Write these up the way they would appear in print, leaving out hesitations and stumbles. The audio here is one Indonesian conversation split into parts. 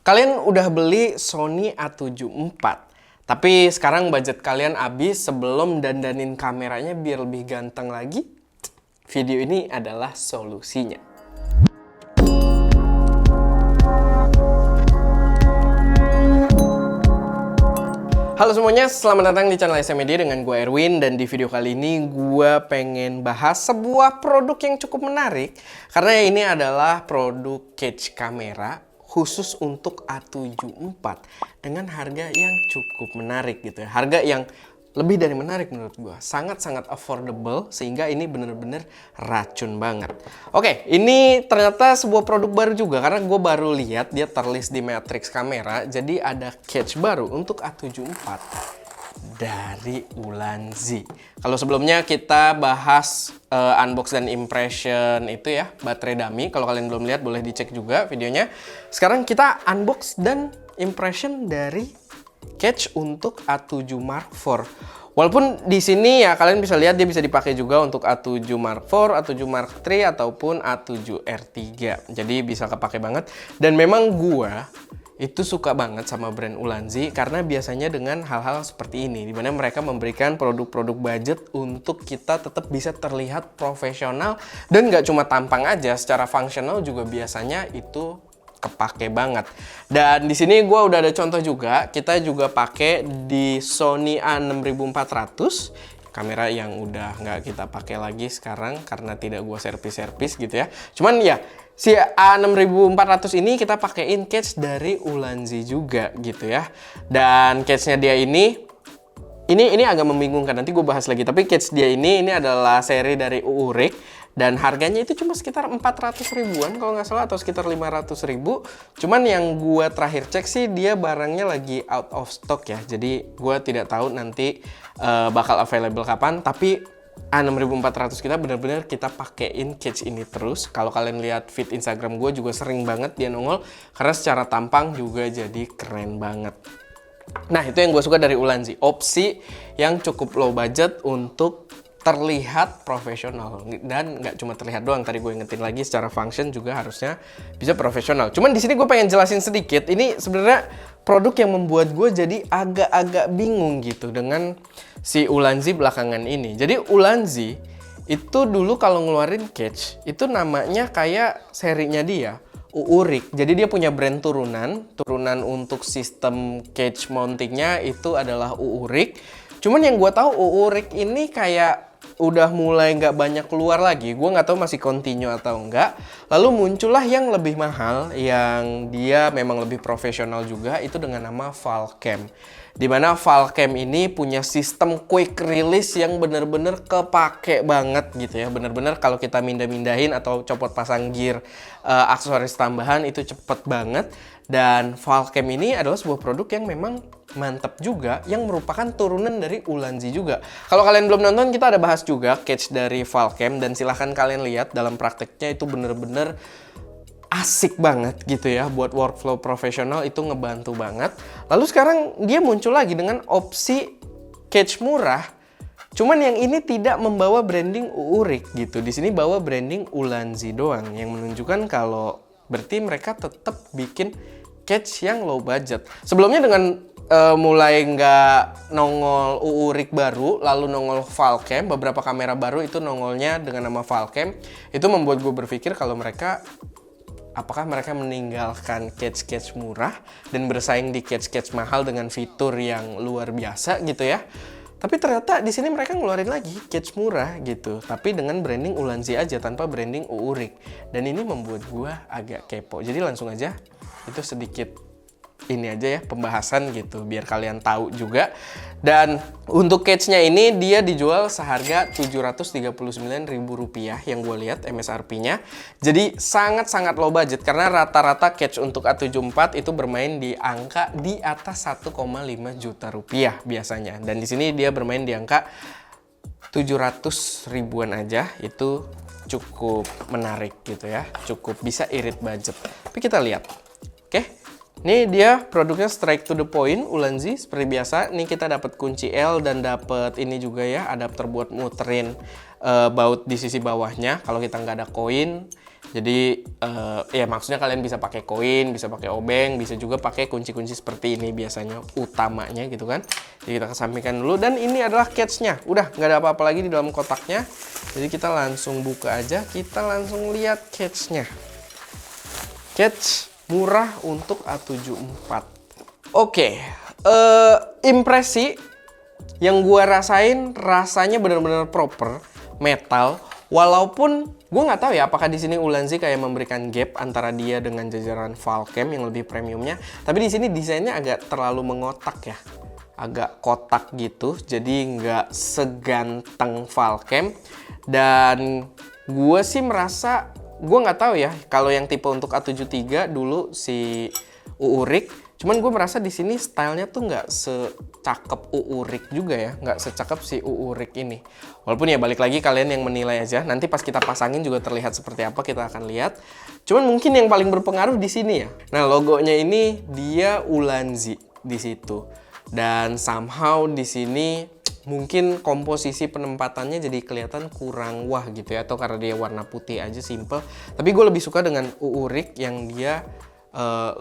Kalian udah beli Sony A7 IV, tapi sekarang budget kalian habis sebelum dandanin kameranya biar lebih ganteng lagi? Video ini adalah solusinya. Halo semuanya, selamat datang di channel SMD dengan gue Erwin. Dan di video kali ini gue pengen bahas sebuah produk yang cukup menarik, karena ini adalah produk cage kamera khusus untuk A7 IV dengan harga yang cukup menarik gitu ya. Harga yang lebih dari menarik menurut gue, sangat-sangat affordable, sehingga ini bener-bener racun banget. Oke, ini ternyata sebuah produk baru juga, karena gue baru lihat dia terlist di Matrix Kamera. Jadi ada cage baru untuk A7 IV dari Ulanzi. Kalau sebelumnya kita bahas unbox dan impression itu ya, baterai dummy. Kalau kalian belum lihat boleh dicek juga videonya. Sekarang kita unbox dan impression dari cage untuk A7 Mark IV. Walaupun di sini ya kalian bisa lihat dia bisa dipakai juga untuk A7 Mark IV, A7 Mark III ataupun A7R3. Jadi bisa kepake banget. Dan memang gua itu suka banget sama brand Ulanzi karena biasanya dengan hal-hal seperti ini, dimana mereka memberikan produk-produk budget untuk kita tetap bisa terlihat profesional dan nggak cuma tampang aja, secara fungsional juga biasanya itu kepake banget. Dan di sini gue udah ada contoh juga, kita juga pakai di Sony A6400, kamera yang udah nggak kita pakai lagi sekarang karena tidak gue servis-servis gitu ya. Cuman ya si A6400 ini kita pakein cage dari Ulanzi juga gitu ya. Dan cage-nya dia ini agak membingungkan, nanti gue bahas lagi. Tapi cage dia ini adalah seri dari Uurik. Dan harganya itu cuma sekitar 400 ribuan kalau nggak salah, atau sekitar 500 ribu. Cuman yang gue terakhir cek sih dia barangnya lagi out of stock ya. Jadi gue tidak tahu nanti bakal available kapan. Tapi A6400 kita bener-bener kita pakein cage ini terus. Kalau kalian lihat feed Instagram gue juga sering banget dia nongol, karena secara tampang juga jadi keren banget. Nah, itu yang gue suka dari Ulanzi, opsi yang cukup low budget untuk terlihat profesional. Dan nggak cuma terlihat doang, tadi gue ingetin lagi secara function juga harusnya bisa profesional. Cuman di sini gue pengen jelasin sedikit, ini sebenarnya produk yang membuat gue jadi agak-agak bingung gitu dengan si Ulanzi belakangan ini. Jadi Ulanzi itu dulu kalau ngeluarin cage itu namanya kayak serinya dia Uurik. Jadi dia punya brand turunan untuk sistem cage mountingnya itu adalah Uurik. Cuman yang gue tahu Uurik ini kayak udah mulai nggak banyak keluar lagi. Gue nggak tahu masih continue atau enggak. Lalu muncullah yang lebih mahal, yang dia memang lebih profesional juga, itu dengan nama Valcam. Dimana Valcam ini punya sistem quick release yang bener-bener kepake banget gitu ya. Bener-bener kalau kita mindah-mindahin atau copot pasang gear, aksesoris tambahan itu cepet banget. Dan Valcam ini adalah sebuah produk yang memang mantep juga, yang merupakan turunan dari Ulanzi juga. Kalau kalian belum nonton, kita ada bahas juga cage dari Valcam, dan silahkan kalian lihat dalam prakteknya itu bener-bener asik banget gitu ya, buat workflow profesional itu ngebantu banget. Lalu sekarang dia muncul lagi dengan opsi cage murah, cuman yang ini tidak membawa branding Uurik gitu. Di sini bawa branding Ulanzi doang, yang menunjukkan kalau berarti mereka tetap bikin cage yang low budget. Sebelumnya dengan mulai nggak nongol Uurik baru, lalu nongol Valcam, beberapa kamera baru itu nongolnya dengan nama Valcam, itu membuat gue berpikir kalau apakah mereka meninggalkan cage-cage murah dan bersaing di cage-cage mahal dengan fitur yang luar biasa gitu ya. Tapi ternyata di sini mereka ngeluarin lagi cage murah gitu, tapi dengan branding Ulanzi aja tanpa branding Uurik. Dan ini membuat gua agak kepo. Jadi langsung aja, itu sedikit ini aja ya pembahasan gitu biar kalian tahu juga. Dan untuk cage-nya ini dia dijual seharga Rp739.000 yang gue lihat MSRP-nya. Jadi sangat-sangat low budget karena rata-rata cage untuk A7 IV itu bermain di angka di atas 1,5 juta rupiah biasanya. Dan di sini dia bermain di angka 700 ribuan aja, itu cukup menarik gitu ya. Cukup bisa irit budget. Tapi kita lihat. Oke. Ini dia produknya straight to the point Ulanzi seperti biasa. Ini kita dapat kunci L dan dapat ini juga ya, adapter buat muterin baut di sisi bawahnya kalau kita nggak ada koin. Jadi ya maksudnya kalian bisa pakai koin, bisa pakai obeng, bisa juga pakai kunci-kunci seperti ini biasanya utamanya gitu kan. Jadi kita kesampingkan dulu, dan ini adalah catch-nya. Udah nggak ada apa-apa lagi di dalam kotaknya. Jadi kita langsung buka aja, kita langsung lihat catch-nya. Catch murah untuk A74. Oke, impresi yang gua rasain rasanya benar-benar proper, metal. Walaupun gue nggak tahu ya apakah di sini Ulanzi kayak memberikan gap antara dia dengan jajaran Valcam yang lebih premiumnya. Tapi di sini desainnya agak terlalu mengotak ya, agak kotak gitu. Jadi nggak seganteng Valcam. Dan gue sih merasa, gue nggak tahu ya kalau yang tipe untuk A73 dulu si Uurik. Cuman gue merasa di sini stylenya tuh nggak secakep Uurik juga ya, nggak secakep si Uurik ini. Walaupun ya balik lagi kalian yang menilai aja. Nanti pas kita pasangin juga terlihat seperti apa, kita akan lihat. Cuman mungkin yang paling berpengaruh di sini ya. Nah, logonya ini dia Ulanzi di situ. Dan somehow di sini mungkin komposisi penempatannya jadi kelihatan kurang wah gitu ya, atau karena dia warna putih aja simple. Tapi gue lebih suka dengan Uurik yang dia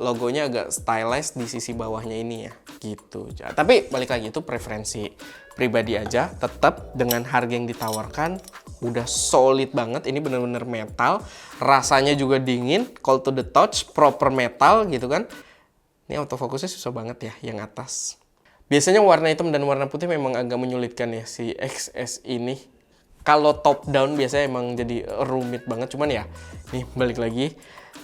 logonya agak stylized di sisi bawahnya ini ya gitu. Tapi balik lagi itu preferensi pribadi aja. Tetap dengan harga yang ditawarkan udah solid banget. Ini bener-bener metal, rasanya juga dingin, cold to the touch, proper metal gitu kan. Ini autofokusnya susah banget ya yang atas. Biasanya warna hitam dan warna putih memang agak menyulitkan ya si XS ini. Kalau top down biasanya emang jadi rumit banget. Cuman ya nih balik lagi.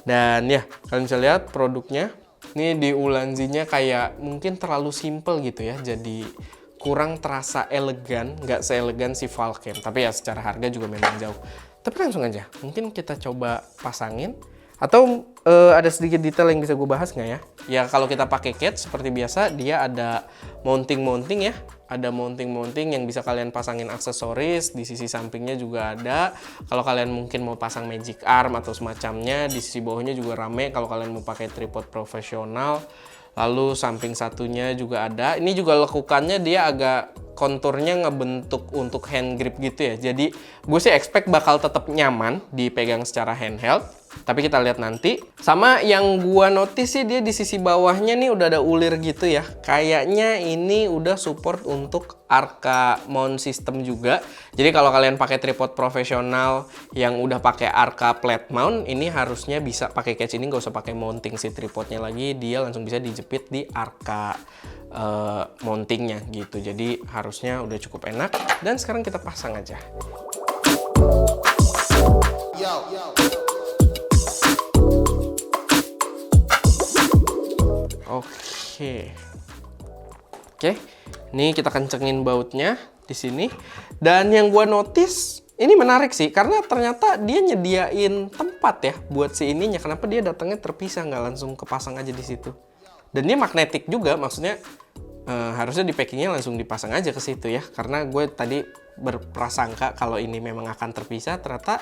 Dan ya, kalian bisa lihat produknya. Ini di Ulanzi-nya kayak mungkin terlalu simple gitu ya. Jadi kurang terasa elegan, nggak seelegan si Valcam. Tapi ya secara harga juga memang jauh. Tapi langsung aja, mungkin kita coba pasangin. Atau ada sedikit detail yang bisa gue bahas nggak ya? Ya kalau kita pakai catch seperti biasa, dia ada mounting-mounting ya. Ada mounting-mounting yang bisa kalian pasangin aksesoris, di sisi sampingnya juga ada. Kalau kalian mungkin mau pasang magic arm atau semacamnya, di sisi bawahnya juga rame kalau kalian mau pakai tripod profesional. Lalu samping satunya juga ada. Ini juga lekukannya dia agak konturnya ngebentuk untuk hand grip gitu ya. Jadi gue sih expect bakal tetap nyaman dipegang secara handheld. Tapi kita lihat nanti. Sama yang gua notice sih dia di sisi bawahnya nih udah ada ulir gitu ya. Kayaknya ini udah support untuk Arca mount system juga. Jadi kalau kalian pakai tripod profesional yang udah pakai Arca flat mount, ini harusnya bisa pakai catch ini, nggak usah pakai mounting si tripodnya lagi. Dia langsung bisa dijepit di Arca mountingnya gitu. Jadi harusnya udah cukup enak. Dan sekarang kita pasang aja. Oke, ini kita kencengin bautnya di sini. Dan yang gua notice ini menarik sih, karena ternyata dia nyediain tempat ya buat si ininya. Kenapa dia datangnya terpisah, nggak langsung kepasang aja di situ? Dan dia magnetik juga, maksudnya harusnya di packingnya langsung dipasang aja ke situ ya. Karena gue tadi berprasangka kalau ini memang akan terpisah, ternyata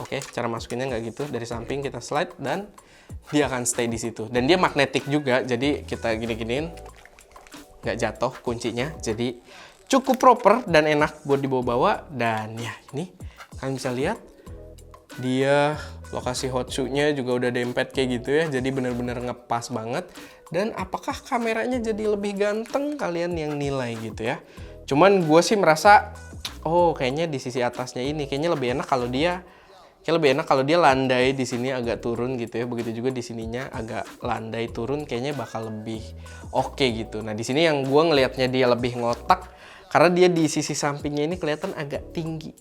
oke, cara masukinnya nggak gitu. Dari samping kita slide dan dia akan stay di situ. Dan dia magnetik juga, jadi kita gini-giniin nggak jatuh kuncinya. Jadi cukup proper dan enak buat dibawa-bawa. Dan ya ini kalian bisa lihat dia lokasi hot shoe-nya juga udah dempet kayak gitu ya. Jadi bener-bener ngepas banget. Dan apakah kameranya jadi lebih ganteng, kalian yang nilai gitu ya. Cuman gue sih merasa, oh kayaknya di sisi atasnya ini kayaknya lebih enak kalau dia landai di sini agak turun gitu ya. Begitu juga di sininya agak landai turun, kayaknya bakal lebih oke gitu. Nah di sini yang gue ngelihatnya dia lebih ngotak karena dia di sisi sampingnya ini kelihatan agak tinggi.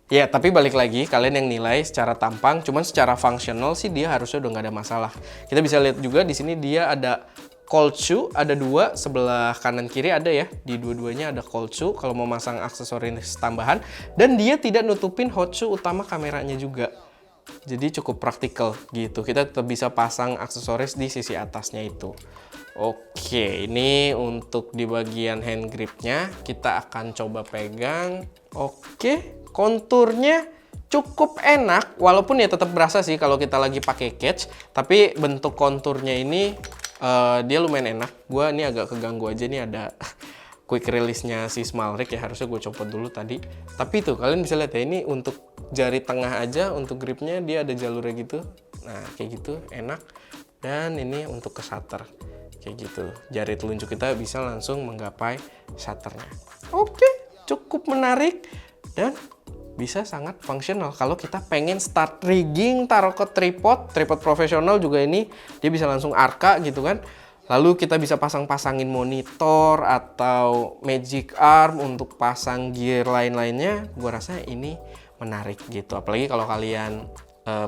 Ya tapi balik lagi kalian yang nilai secara tampang. Cuman secara fungsional sih dia harusnya udah nggak ada masalah. Kita bisa lihat juga di sini dia ada cold shoe, ada dua, sebelah kanan kiri ada ya. Di dua-duanya ada cold shoe kalau mau masang aksesoris tambahan. Dan dia tidak nutupin hot shoe utama kameranya juga. Jadi cukup praktikal gitu. Kita tetap bisa pasang aksesoris di sisi atasnya itu. Oke, ini untuk di bagian hand gripnya. Kita akan coba pegang. Oke, konturnya cukup enak. Walaupun ya tetap berasa sih kalau kita lagi pakai catch. Tapi bentuk konturnya ini dia lumayan enak. Gua ini agak keganggu aja nih, ada quick release-nya si Smalric ya, harusnya gue copot dulu tadi. Tapi tuh kalian bisa lihat ya, ini untuk jari tengah aja, untuk gripnya dia ada jalurnya gitu. Nah kayak gitu enak. Dan ini untuk ke shutter kayak gitu, jari telunjuk kita bisa langsung menggapai shutternya. Oke, cukup menarik dan bisa sangat fungsional kalau kita pengen start rigging, taruh ke tripod profesional juga. Ini dia bisa langsung arka gitu kan. Lalu kita bisa pasang-pasangin monitor atau magic arm untuk pasang gear lain-lainnya. Gua rasa ini menarik gitu, apalagi kalau kalian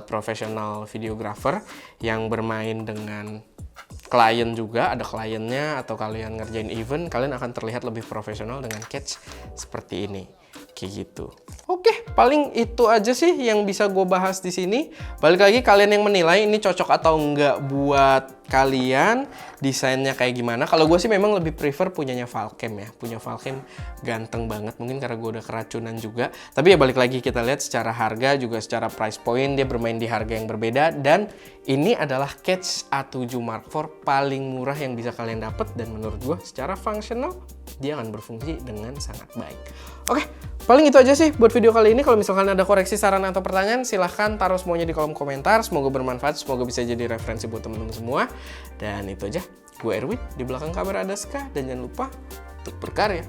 profesional videographer yang bermain dengan klien juga, ada kliennya, atau kalian ngerjain event, kalian akan terlihat lebih profesional dengan catch seperti ini. Kayak gitu. Oke, paling itu aja sih yang bisa gue bahas di sini. Balik lagi, kalian yang menilai ini cocok atau enggak buat kalian, desainnya kayak gimana. Kalau gue sih memang lebih prefer punyanya Valcam ya. Punya Valcam ganteng banget, mungkin karena gue udah keracunan juga. Tapi ya balik lagi, kita lihat secara harga juga secara price point, dia bermain di harga yang berbeda. Dan ini adalah Catch A7 Mark IV paling murah yang bisa kalian dapat. Dan menurut gue secara fungsional, dia akan berfungsi dengan sangat baik. Oke, paling itu aja sih buat video kali ini. Kalau misalkan ada koreksi, saran, atau pertanyaan, silahkan taruh semuanya di kolom komentar. Semoga bermanfaat, semoga bisa jadi referensi buat teman-teman semua. Dan itu aja, gue Erwin, di belakang kamera ada Ska, dan jangan lupa untuk berkarya.